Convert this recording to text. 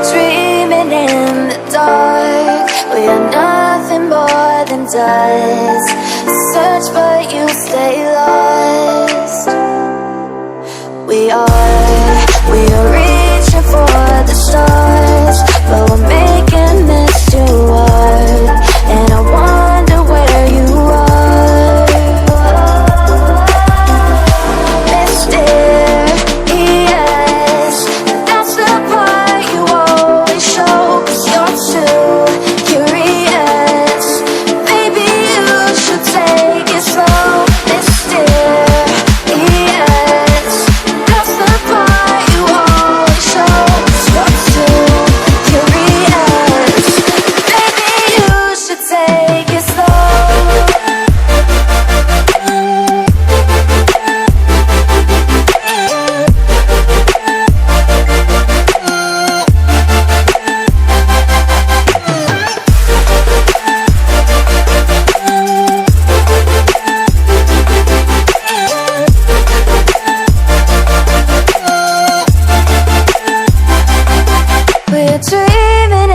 dreaming in the dark. We are nothing more than dust. Search but you stay lost. We are reaching for the stars, but we're making this too hard. And I wonder where you are. Mysterious, that's the part you always show. 'Cause you're too curious. Maybe you should take it slow. Mysterious, that's the part you always show. 'Cause you're too curious. Maybe you should take it slow. We're dreaming